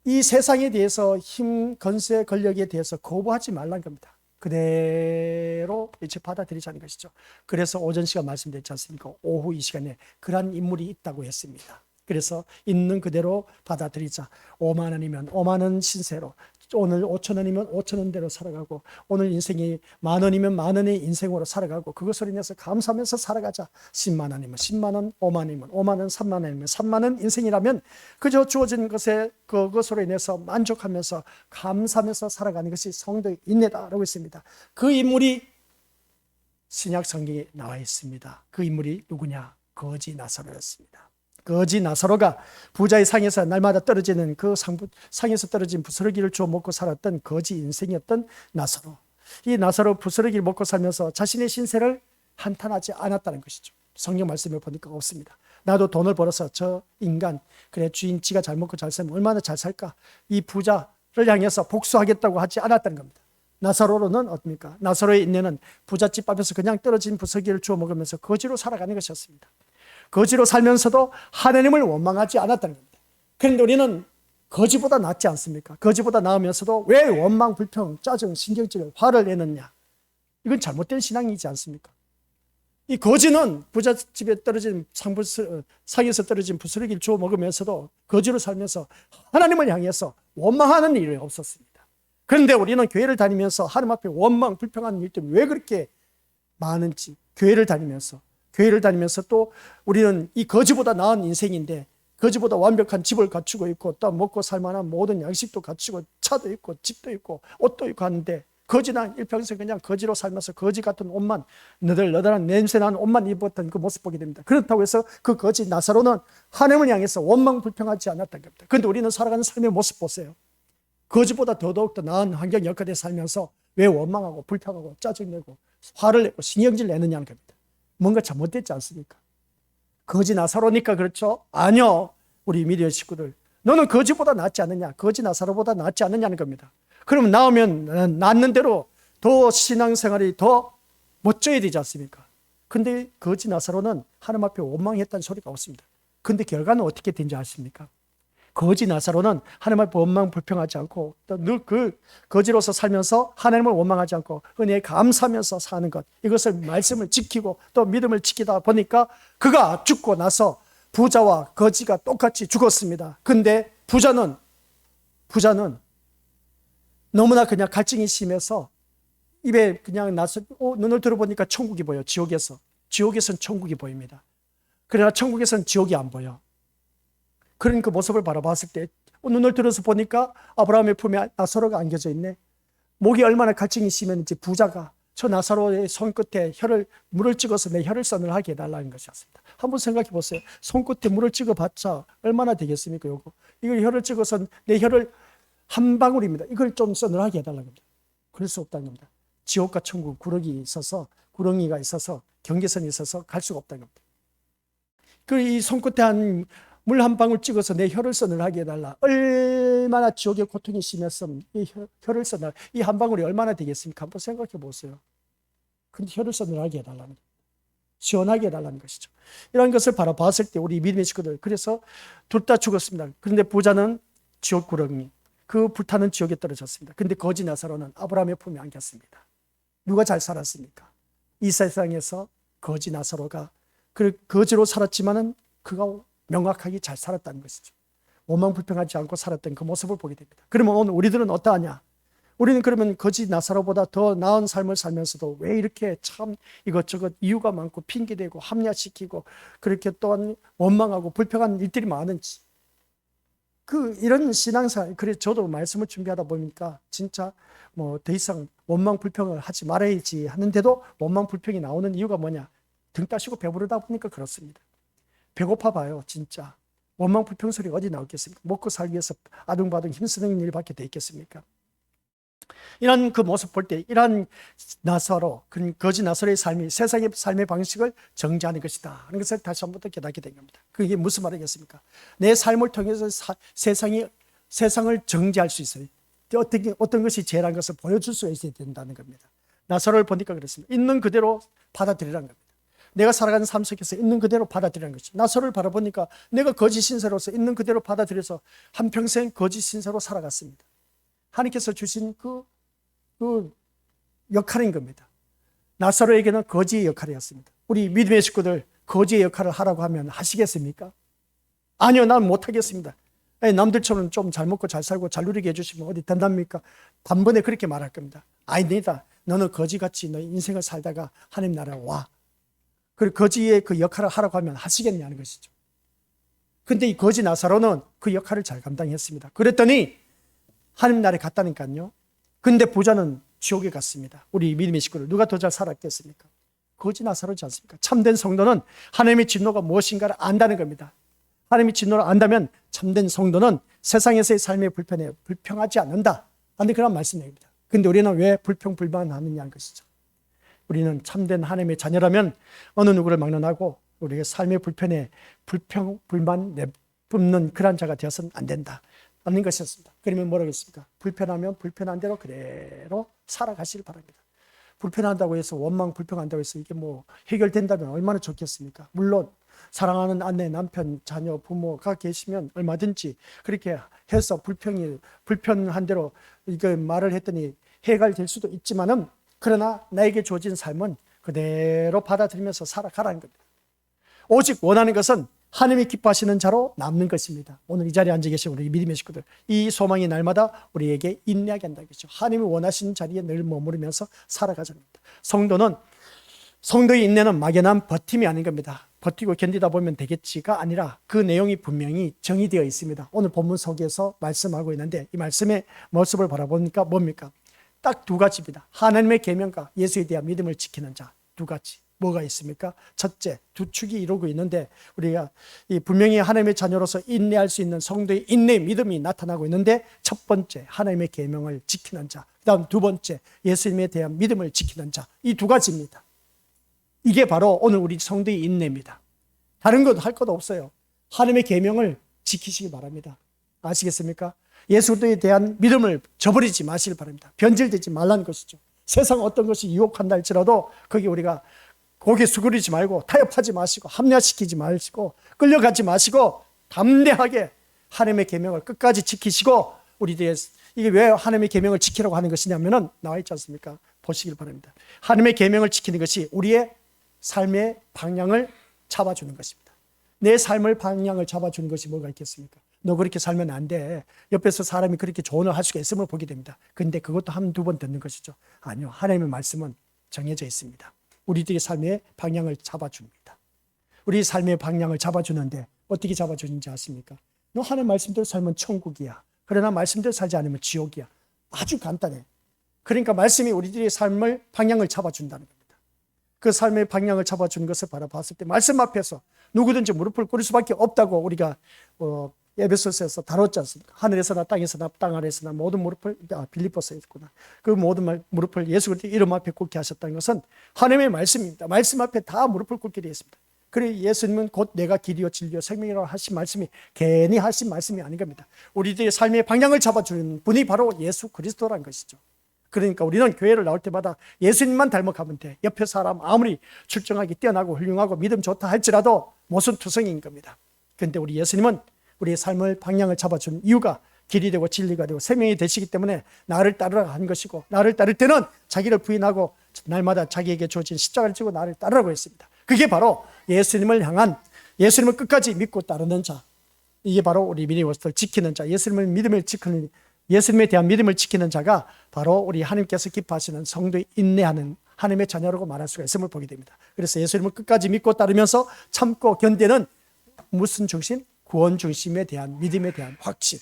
이 세상에 대해서 힘, 건세, 권력에 대해서 거부하지 말라는 겁니다. 그대로 이제 받아들이자는 것이죠. 그래서 오전 시간 말씀드렸지 않습니까? 오후 이 시간에 그러한 인물이 있다고 했습니다. 그래서 있는 그대로 받아들이자. 5만 원이면 5만 원 신세로, 오늘 5천 원이면 5천 원대로 살아가고, 오늘 인생이 1만 원이면 1만 원의 인생으로 살아가고, 그것으로 인해서 감사하면서 살아가자. 10만 원이면 10만 원, 5만 원이면 5만 원, 3만 원이면 3만 원 인생이라면 그저 주어진 것에 그것으로 인해서 만족하면서 감사하면서 살아가는 것이 성도의 인내다라고 했습니다. 그 인물이 신약 성경에 나와 있습니다. 그 인물이 누구냐? 거지 나사로였습니다. 거지 나사로가 부자의 상에서 날마다 떨어지는 그 상에서 떨어진 부스러기를 주워 먹고 살았던 거지 인생이었던 나사로. 이 나사로 부스러기를 먹고 살면서 자신의 신세를 한탄하지 않았다는 것이죠. 성경 말씀을 보니까 없습니다. 나도 돈을 벌어서 저 인간, 그래 주인 지가 잘 먹고 잘 살면 얼마나 잘 살까, 이 부자를 향해서 복수하겠다고 하지 않았다는 겁니다. 나사로는 어떻습니까? 나사로의 인내는 부잣집 앞에서 그냥 떨어진 부스러기를 주워 먹으면서 거지로 살아가는 것이었습니다. 거지로 살면서도 하나님을 원망하지 않았다는 겁니다. 그런데 우리는 거지보다 낫지 않습니까? 거지보다 나으면서도 왜 원망, 불평, 짜증, 신경질, 화를 내느냐? 이건 잘못된 신앙이지 않습니까? 이 거지는 부잣집에 떨어진 상에서 떨어진 부스러기를 주워 먹으면서도 거지로 살면서 하나님을 향해서 원망하는 일이 없었습니다. 그런데 우리는 교회를 다니면서 하나님 앞에 원망, 불평하는 일들이 왜 그렇게 많은지, 교회를 다니면서 또 우리는 이 거지보다 나은 인생인데, 거지보다 완벽한 집을 갖추고 있고 또 먹고 살만한 모든 양식도 갖추고 차도 있고 집도 있고 옷도 있고 하는데, 거지는 일평생 그냥 거지로 살면서 거지 같은 옷만, 너덜너덜한 냄새나는 옷만 입었던 그 모습 보게 됩니다. 그렇다고 해서 그 거지 나사로는 하나님을 향해서 원망 불평하지 않았다는 겁니다. 그런데 우리는 살아가는 삶의 모습 보세요. 거지보다 더더욱 나은 환경 여건에 살면서 왜 원망하고 불평하고 짜증내고 화를 내고 신경질 내느냐는 겁니다. 뭔가 잘못됐지 않습니까? 거지 나사로니까 그렇죠? 아니요. 우리 미디어 식구들, 너는 거지보다 낫지 않느냐, 거지 나사로보다 낫지 않느냐는 겁니다. 그러면 나오면 낫는 대로 더 신앙생활이 더 멋져야 되지 않습니까? 근데 거지 나사로는 하나님 앞에 원망했다는 소리가 없습니다. 근데 결과는 어떻게 된지 아십니까? 거지 나사로는 하나님 앞에 원망 불평하지 않고 또 늘 그 거지로서 살면서 하나님을 원망하지 않고 은혜에 감사하면서 사는 것, 이것을 말씀을 지키고 또 믿음을 지키다 보니까 그가 죽고 나서 부자와 거지가 똑같이 죽었습니다. 근데 부자는 너무나 그냥 갈증이 심해서 입에 그냥 나서 눈을 들어보니까 천국이 보여. 지옥에선 천국이 보입니다. 그러나 천국에선 지옥이 안 보여. 그런 그 모습을 바라봤을 때 눈을 들어서 보니까 아브라함의 품에 나사로가 안겨져 있네. 목이 얼마나 갈증이 심했는지 부자가 저 나사로의 손끝에 물을 찍어서 내 혈을선을 하게 해달라는 것이었습니다. 한번 생각해 보세요. 손끝에 물을 찍어봤자 얼마나 되겠습니까? 이걸 혈을 찍어서 내 혈을 한 방울입니다. 이걸 좀 서늘하게 해달라는 겁니다. 그럴 수 없다는 겁니다. 지옥과 천국 구렁이가 있어서 경계선이 있어서 갈 수가 없다는 겁니다. 이 손끝에 물 한 방울 찍어서 내 혈을 서늘하게 해달라. 얼마나 지옥의 고통이 심했으면 이 혈을 서늘, 이 한 방울이 얼마나 되겠습니까? 한번 생각해 보세요. 근데 혈을 서늘하게 해달라는 겁니다. 시원하게 해달라는 것이죠. 이런 것을 바라봤을 때 우리 믿음의 식구들, 그래서 둘 다 죽었습니다. 그런데 부자는 지옥 구렁이, 그 불타는 지옥에 떨어졌습니다. 그런데 거지 나사로는 아브라함의 품에 안겼습니다. 누가 잘 살았습니까? 이 세상에서 거지 나사로가 거지로 살았지만은 그가 명확하게 잘 살았다는 것이죠. 원망 불평하지 않고 살았던 그 모습을 보게 됩니다. 그러면 오늘 우리들은 어떠하냐? 우리는 그러면 거지 나사로보다 더 나은 삶을 살면서도 왜 이렇게 참 이것저것 이유가 많고 핑계대고 합리화시키고 그렇게 또한 원망하고 불평하는 일들이 많은지, 이런 신앙생활, 그래 저도 말씀을 준비하다 보니까 진짜 더 이상 원망 불평을 하지 말아야지 하는데도 원망 불평이 나오는 이유가 뭐냐? 등 따시고 배부르다 보니까 그렇습니다. 배고파 봐요, 진짜. 원망 불평 소리가 어디 나오겠습니까? 먹고 살기 위해서 아둥바둥 힘쓰는 일밖에 돼 있겠습니까? 이런 그 모습 볼 때 이런 나사로, 거지 나사로의 삶이 세상의 삶의 방식을 정지하는 것이다 하는 것을 다시 한번 더 깨닫게 된 겁니다. 그게 무슨 말이겠습니까? 내 삶을 통해서 세상을 정지할 수 있어요. 어떤 것이 죄라는 것을 보여줄 수 있어야 된다는 겁니다. 나사로를 보니까 그렇습니다. 있는 그대로 받아들이라는 겁니다. 내가 살아가는 삶 속에서 있는 그대로 받아들이는 것이죠. 나사로를 바라보니까 내가 거짓 신세로서 있는 그대로 받아들여서 한평생 거짓 신세로 살아갔습니다. 하나님께서 주신 그 역할인 겁니다. 나사로에게는 거지의 역할이었습니다. 우리 믿음의 식구들, 거지의 역할을 하라고 하면 하시겠습니까? 아니요, 난 못하겠습니다. 남들처럼 좀 잘 먹고 잘 살고 잘 누리게 해주시면 어디 된답니까? 단번에 그렇게 말할 겁니다. 아니다, 너는 거지같이 너 인생을 살다가 하나님 나라에 와. 그리고 거지의 그 역할을 하라고 하면 하시겠냐는 것이죠. 근데 이 거지 나사로는 그 역할을 잘 감당했습니다. 그랬더니 하나님 나라에 갔다니까요. 근데 부자는 지옥에 갔습니다. 우리 믿음의 식구들, 누가 더 잘 살았겠습니까? 거지 나사로지 않습니까? 참된 성도는 하나님의 진노가 무엇인가를 안다는 겁니다. 하나님의 진노를 안다면 참된 성도는 세상에서의 삶의 불평하지 않는다 하는 그런 말씀입니다. 근데 우리는 왜 불평불만하느냐는 것이죠. 우리는 참된 하나님의 자녀라면 어느 누구를 막론하고 우리의 삶의 불편에 불평불만 내뿜는 그런 자가 되어서는 안 된다 하는 것이었습니다. 그러면 뭐라고 했습니까? 불편하면 불편한 대로 그대로 살아가시길 바랍니다. 불편한다고 해서 원망 불평한다고 해서 이게 뭐 해결된다면 얼마나 좋겠습니까? 물론 사랑하는 아내, 남편, 자녀, 부모가 계시면 얼마든지 그렇게 해서 불편한 대로 이거 말을 했더니 해결될 수도 있지만은, 그러나 나에게 주어진 삶은 그대로 받아들이면서 살아가라는 겁니다. 오직 원하는 것은 하나님이 기뻐하시는 자로 남는 것입니다. 오늘 이 자리에 앉아 계신 우리 믿음의 식구들, 이 소망이 날마다 우리에게 인내하게 한다는 것이죠. 하나님이 원하시는 자리에 늘 머무르면서 살아가자는 겁니다. 성도의 인내는 막연한 버팀이 아닌 겁니다. 버티고 견디다 보면 되겠지가 아니라 그 내용이 분명히 정의되어 있습니다. 오늘 본문 속에서 말씀하고 있는데 이 말씀의 모습을 바라보니까 뭡니까? 딱 두 가지입니다. 하나님의 계명과 예수에 대한 믿음을 지키는 자, 두 가지. 뭐가 있습니까? 첫째, 두 축이 이루고 있는데 우리가 분명히 하나님의 자녀로서 인내할 수 있는 성도의 인내의 믿음이 나타나고 있는데, 첫 번째 하나님의 계명을 지키는 자, 그다음 두 번째 예수님에 대한 믿음을 지키는 자, 이 두 가지입니다. 이게 바로 오늘 우리 성도의 인내입니다. 다른 것 할 것 없어요. 하나님의 계명을 지키시기 바랍니다. 아시겠습니까? 예수에 대한 믿음을 저버리지 마시길 바랍니다. 변질되지 말라는 것이죠. 세상 어떤 것이 유혹한다 할지라도 거기 우리가 고개 수그리지 말고 타협하지 마시고 합리화시키지 마시고 끌려가지 마시고 담대하게 하나님의 계명을 끝까지 지키시고, 우리들의 이게 왜 하나님의 계명을 지키라고 하는 것이냐면은 나와 있지 않습니까? 보시길 바랍니다. 하나님의 계명을 지키는 것이 우리의 삶의 방향을 잡아주는 것입니다. 내 삶을 방향을 잡아주는 것이 뭐가 있겠습니까? 너 그렇게 살면 안 돼. 옆에서 사람이 그렇게 조언을 할 수가 있음을 보게 됩니다. 그런데 그것도 한두 번 듣는 것이죠. 아니요. 하나님의 말씀은 정해져 있습니다. 우리들의 삶의 방향을 잡아줍니다. 우리 삶의 방향을 잡아주는데 어떻게 잡아주는지 아십니까? 너 하나님 말씀대로 살면 천국이야. 그러나 말씀대로 살지 않으면 지옥이야. 아주 간단해. 그러니까 말씀이 우리들의 삶을 방향을 잡아준다는 겁니다. 그 삶의 방향을 잡아주는 것을 바라봤을 때 말씀 앞에서 누구든지 무릎을 꿇을 수밖에 없다고 우리가 에베소서에서 다뤘지 않습니까? 하늘에서나 땅에서나 땅 아래에서나 모든 무릎을, 빌립보서에 있구나. 그 모든 무릎을 예수 그리스도 이름 앞에 꿇게 하셨다는 것은 하나님의 말씀입니다. 말씀 앞에 다 무릎을 꿇게 되어 있습니다. 그래 예수님은 곧 내가 길이요 진리요 생명이라고 하신 말씀이 괜히 하신 말씀이 아닌 겁니다. 우리들의 삶의 방향을 잡아주는 분이 바로 예수 그리스도라는 것이죠. 그러니까 우리는 교회를 나올 때마다 예수님만 닮아가면 돼. 옆에 사람 아무리 출중하게 뛰어나고 훌륭하고 믿음 좋다 할지라도 모순투성이인 겁니다. 그런데 우리 예수님은 우리의 삶을 방향을 잡아준 이유가 길이 되고 진리가 되고 생명이 되시기 때문에 나를 따르라 한 것이고, 나를 따를 때는 자기를 부인하고 날마다 자기에게 주어진 십자가를 지고 나를 따르라고 했습니다. 그게 바로 예수님을 향한, 예수님을 끝까지 믿고 따르는 자, 이게 바로 우리 믿음의 것을 지키는 자, 예수님에 대한 믿음을 지키는 자가 바로 우리 하나님께서 기뻐하시는 성도의 인내하는 하나님의 자녀라고 말할 수가 있음을 보게 됩니다. 그래서 예수님을 끝까지 믿고 따르면서 참고 견디는 무슨 중심? 구원 중심에 대한 믿음에 대한 확신.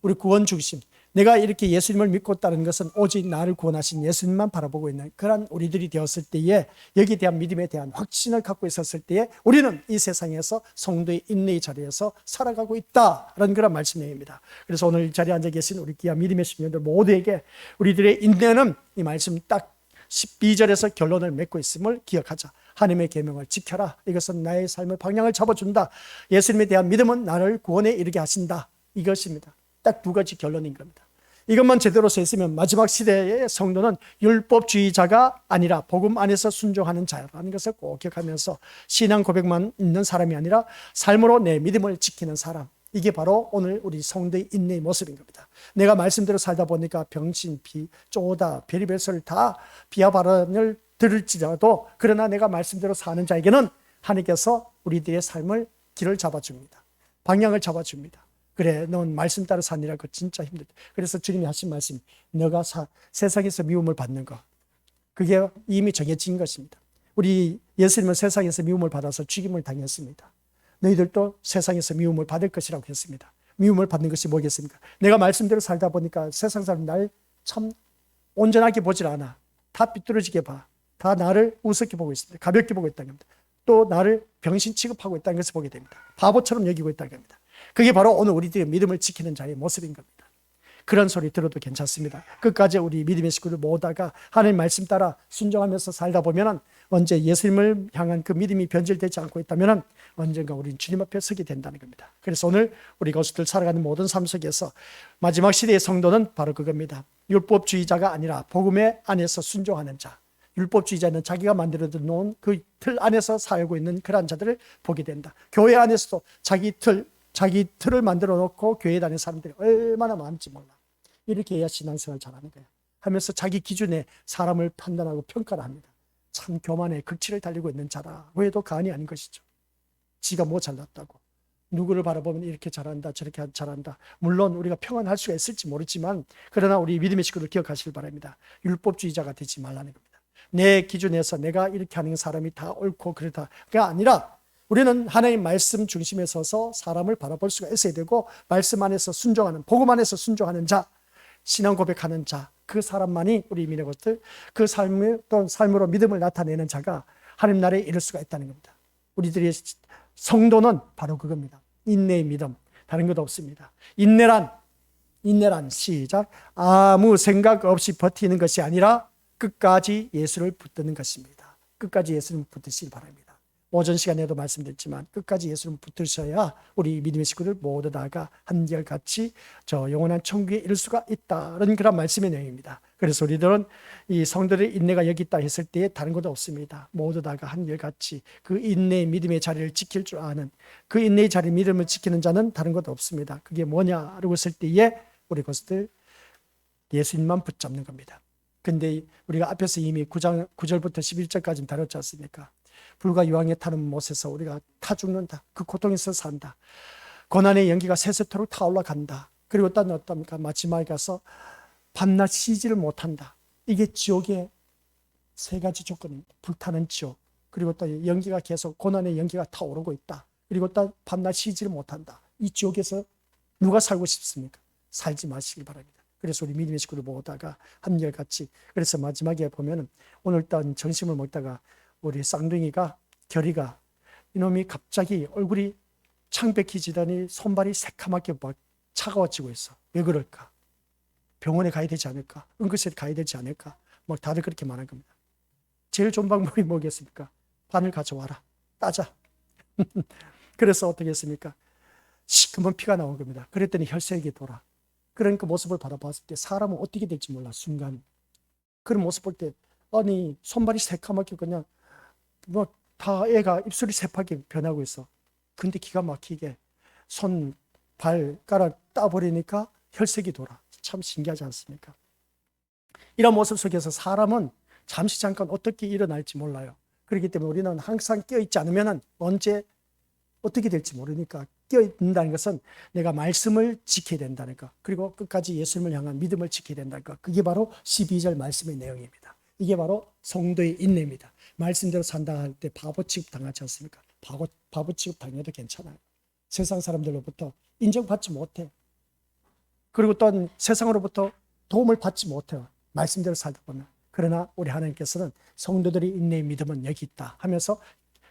우리 구원 중심. 내가 이렇게 예수님을 믿고 따르는 것은 오직 나를 구원하신 예수님만 바라보고 있는 그런 우리들이 되었을 때에, 여기에 대한 믿음에 대한 확신을 갖고 있었을 때에 우리는 이 세상에서 성도의 인내의 자리에서 살아가고 있다라는 그런 말씀입니다. 그래서 오늘 이 자리에 앉아 계신 우리 귀한 믿음의 신령들 모두에게 우리들의 인내는 이 말씀 딱 12절에서 결론을 맺고 있음을 기억하자. 하나님의 계명을 지켜라. 이것은 나의 삶의 방향을 잡아준다. 예수님에 대한 믿음은 나를 구원에 이르게 하신다. 이것입니다. 딱 두 가지 결론인 겁니다. 이것만 제대로 써 있으면 마지막 시대의 성도는 율법주의자가 아니라 복음 안에서 순종하는 자라는 것을 꼭 기억하면서 신앙 고백만 있는 사람이 아니라 삶으로 내 믿음을 지키는 사람, 이게 바로 오늘 우리 성도의 인내의 모습인 겁니다. 내가 말씀대로 살다 보니까 병신, 쪼다, 별의별 소리를 다 비하 발언을 들을지라도, 그러나 내가 말씀대로 사는 자에게는 하나님께서 우리들의 삶을 길을 잡아줍니다. 방향을 잡아줍니다. 그래, 넌 말씀 따라 사니라고 진짜 힘들다. 그래서 주님이 하신 말씀, 너가 세상에서 미움을 받는 거, 그게 이미 정해진 것입니다. 우리 예수님은 세상에서 미움을 받아서 죽임을 당했습니다. 너희들도 세상에서 미움을 받을 것이라고 했습니다. 미움을 받는 것이 뭐겠습니까? 내가 말씀대로 살다 보니까 세상 사람 날 참 온전하게 보질 않아. 다 삐뚤어지게 봐. 다 나를 우습게 보고 있습니다. 가볍게 보고 있다는 겁니다. 또 나를 병신 취급하고 있다는 것을 보게 됩니다. 바보처럼 여기고 있다는 겁니다. 그게 바로 오늘 우리들의 믿음을 지키는 자의 모습인 겁니다. 그런 소리 들어도 괜찮습니다. 끝까지 우리 믿음의 식구들 모두가 하나님 말씀 따라 순종하면서 살다 보면은 언제 예수님을 향한 그 믿음이 변질되지 않고 있다면은 언젠가 우리는 주님 앞에 서게 된다는 겁니다. 그래서 오늘 우리 것들 살아가는 모든 삶 속에서 마지막 시대의 성도는 바로 그겁니다. 율법주의자가 아니라 복음의 안에서 순종하는 자. 율법주의자는 자기가 만들어 놓은 그 틀 안에서 살고 있는 그런 자들을 보게 된다. 교회 안에서도 자기 틀을 만들어 놓고 교회에 다니는 사람들이 얼마나 많은지 몰라. 이렇게 해야 신앙생활을 잘하는 거야. 하면서 자기 기준에 사람을 판단하고 평가를 합니다. 참 교만의 극치를 달리고 있는 자라고 해도 과언이 아닌 것이죠. 지가 뭐 잘났다고. 누구를 바라보면 이렇게 잘한다 저렇게 잘한다. 물론 우리가 평안할 수가 있을지 모르지만 그러나 우리 믿음의 식구들 기억하시길 바랍니다. 율법주의자가 되지 말라는 겁니다. 내 기준에서 내가 이렇게 하는 사람이 다 옳고 그렇다가 아니라 우리는 하나님 말씀 중심에 서서 사람을 바라볼 수가 있어야 되고 말씀 안에서 순종하는, 복음 안에서 순종하는 자, 신앙 고백하는 자, 그 사람만이 우리 믿는 것들, 그 삶으로 믿음을 나타내는 자가 하나님 나라에 이를 수가 있다는 겁니다. 우리들의 성도는 바로 그겁니다. 인내의 믿음, 다른 것 없습니다. 인내란 시작, 아무 생각 없이 버티는 것이 아니라 끝까지 예수를 붙드는 것입니다. 끝까지 예수를 붙드시길 바랍니다. 오전 시간에도 말씀드렸지만 끝까지 예수를 붙드셔야 우리 믿음의 식구들 모두 다가 한결같이 저 영원한 천국에 이를 수가 있다는 그런 말씀의 내용입니다. 그래서 우리들은 이 성도들의 인내가 여기 있다 했을 때에 다른 것도 없습니다. 모두 다가 한결같이 그 인내의 믿음의 자리를 지킬 줄 아는, 그 인내의 자리 믿음을 지키는 자는 다른 것도 없습니다. 그게 뭐냐라고 했을 때에 우리 것들 예수님만 붙잡는 겁니다. 근데 우리가 앞에서 이미 9절부터 11절까지 다뤘지 않습니까? 불과 유황에 타는 못에서 우리가 타 죽는다. 그 고통에서 산다. 고난의 연기가 새새토록 타올라간다. 그리고 또 어떻습니까? 마지막에 가서 밤낮 쉬지를 못한다. 이게 지옥의 세 가지 조건입니다. 불타는 지옥. 그리고 또 연기가 계속 고난의 연기가 타오르고 있다. 그리고 또 밤낮 쉬지를 못한다. 이 지옥에서 누가 살고 싶습니까? 살지 마시길 바랍니다. 그래서 우리 믿음의 식구들 모다가 한결같이, 그래서 마지막에 보면은 오늘 일단 점심을 먹다가 우리 쌍둥이가 결이가 이놈이 갑자기 얼굴이 창백해지더니 손발이 새카맣게 막 차가워지고 있어. 왜 그럴까? 병원에 가야 되지 않을까? 응급실에 가야 되지 않을까? 막 다들 그렇게 말한 겁니다. 제일 좋은 방법이 뭐겠습니까? 바늘 가져와라. 따자. 그래서 어떻게 했습니까? 시커먼 피가 나온 겁니다. 그랬더니 혈색이 돌아. 그러니까 모습을 바라봤을 때 사람은 어떻게 될지 몰라. 순간 그런 모습 볼 때 아니 손발이 새카맣게 그냥 뭐 다 애가 입술이 새파랗게 변하고 있어. 근데 기가 막히게 손 발가락 따버리니까 혈색이 돌아. 참 신기하지 않습니까? 이런 모습 속에서 사람은 잠시 잠깐 어떻게 일어날지 몰라요. 그렇기 때문에 우리는 항상 깨어있지 않으면 언제 어떻게 될지 모르니까 깨어있는다는 것은 내가 말씀을 지켜야 된다는 것, 그리고 끝까지 예수님을 향한 믿음을 지켜야 된다는 것, 그게 바로 12절 말씀의 내용입니다. 이게 바로 성도의 인내입니다. 말씀대로 산다 할 때 바보 취급 당하지 않습니까? 바보 취급 당해도 괜찮아요. 세상 사람들로부터 인정받지 못해. 그리고 또한 세상으로부터 도움을 받지 못해요. 말씀대로 살다 보면. 그러나 우리 하나님께서는 성도들의 인내의 믿음은 여기 있다 하면서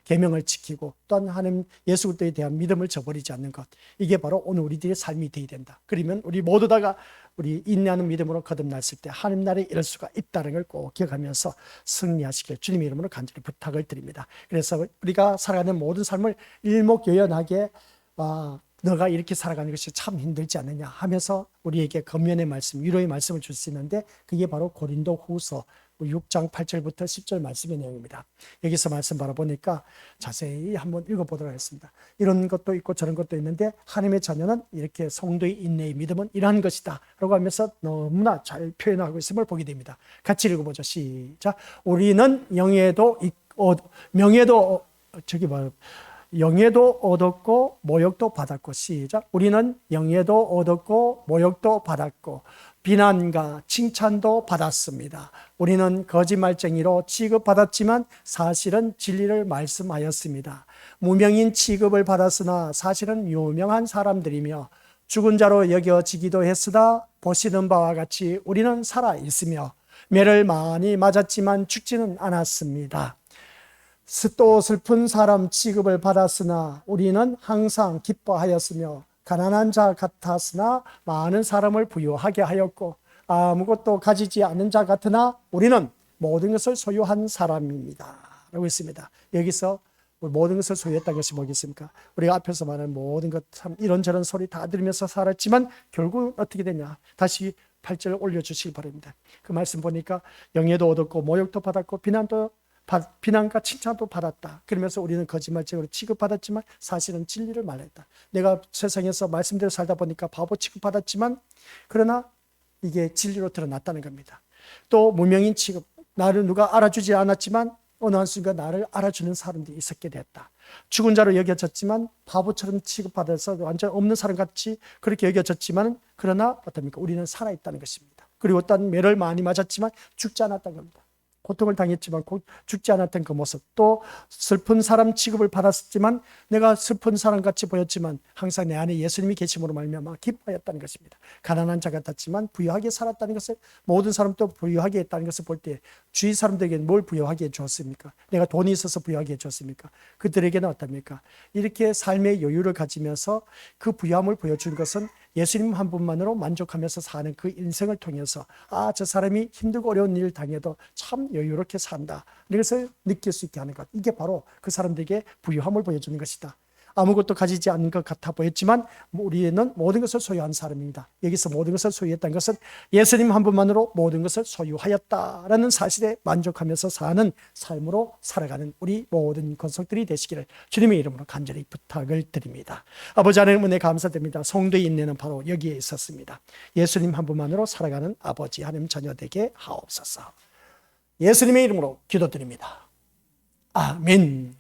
계명을 지키고 또한 하나님 예수 그리스도에 대한 믿음을 저버리지 않는 것, 이게 바로 오늘 우리들의 삶이 되어야 된다. 그러면 우리 모두 다가 우리 인내하는 믿음으로 거듭났을 때 하나님 나라에 이를 수가 있다는 걸 꼭 기억하면서 승리하시길 주님의 이름으로 간절히 부탁을 드립니다. 그래서 우리가 살아가는 모든 삶을 일목요연하게 너가 이렇게 살아가는 것이 참 힘들지 않느냐 하면서 우리에게 권면의 말씀, 위로의 말씀을 줄 수 있는데 그게 바로 고린도후서 6장 8절부터 10절 말씀의 내용입니다. 여기서 말씀 바라보니까 자세히 한번 읽어보도록 하겠습니다. 이런 것도 있고 저런 것도 있는데 하나님의 자녀는 이렇게 성도의 인내의 믿음은 이러한 것이다 라고 하면서 너무나 잘 표현하고 있음을 보게 됩니다. 같이 읽어보죠. 시작. 우리는 영예도 얻었고 모욕도 받았고. 시작. 우리는 영예도 얻었고 모욕도 받았고 비난과 칭찬도 받았습니다. 우리는 거짓말쟁이로 취급받았지만 사실은 진리를 말씀하였습니다. 무명인 취급을 받았으나 사실은 유명한 사람들이며 죽은 자로 여겨지기도 했으나 보시는 바와 같이 우리는 살아있으며 매를 많이 맞았지만 죽지는 않았습니다. 또 슬픈 사람 취급을 받았으나 우리는 항상 기뻐하였으며 가난한 자 같았으나 많은 사람을 부유하게 하였고 아무것도 가지지 않은 자 같으나 우리는 모든 것을 소유한 사람입니다 라고 했습니다. 여기서 모든 것을 소유했다는 것이 뭐겠습니까? 우리가 앞에서 말하는 모든 것 참 이런저런 소리 다 들으면서 살았지만 결국은 어떻게 되냐? 다시 8절 올려주시기 바랍니다. 그 말씀 보니까 영예도 얻었고 모욕도 받았고 비난과 칭찬도 받았다. 그러면서 우리는 거짓말쟁이로 취급받았지만 사실은 진리를 말했다. 내가 세상에서 말씀대로 살다 보니까 바보 취급받았지만 그러나 이게 진리로 드러났다는 겁니다. 또 무명인 취급, 나를 누가 알아주지 않았지만 어느 한순간 나를 알아주는 사람들이 있었게 됐다. 죽은 자로 여겨졌지만 바보처럼 취급받아서 완전 없는 사람 같이 그렇게 여겨졌지만 그러나 어떻습니까? 우리는 살아있다는 것입니다. 그리고 어떤 매를 많이 맞았지만 죽지 않았다는 겁니다. 고통을 당했지만 죽지 않았던 그 모습, 또 슬픈 사람 취급을 받았지만 내가 슬픈 사람 같이 보였지만 항상 내 안에 예수님이 계심으로 말미암아 기뻐하였다는 것입니다. 가난한 자 같았지만 부유하게 살았다는 것을, 모든 사람도 부유하게 했다는 것을 볼 때 주위 사람들에게는 뭘 부유하게 해주었습니까? 내가 돈이 있어서 부유하게 해주었습니까? 그들에게는 어떻습니까? 이렇게 삶의 여유를 가지면서 그 부유함을 보여준 것은 예수님 한 분만으로 만족하면서 사는 그 인생을 통해서 저 사람이 힘들고 어려운 일을 당해도 참 여유롭게 산다. 이것을 느낄 수 있게 하는 것. 이게 바로 그 사람들에게 부유함을 보여주는 것이다. 아무것도 가지지 않는 것 같아 보였지만 우리는 모든 것을 소유한 사람입니다. 여기서 모든 것을 소유했다는 것은 예수님 한 분만으로 모든 것을 소유하였다라는 사실에 만족하면서 사는 삶으로 살아가는 우리 모든 권속들이 되시기를 주님의 이름으로 간절히 부탁을 드립니다. 아버지 하나님 은혜 감사드립니다. 성도의 인내는 바로 여기에 있었습니다. 예수님 한 분만으로 살아가는 아버지 하나님 자녀 되게 하옵소서. 예수님의 이름으로 기도드립니다. 아멘.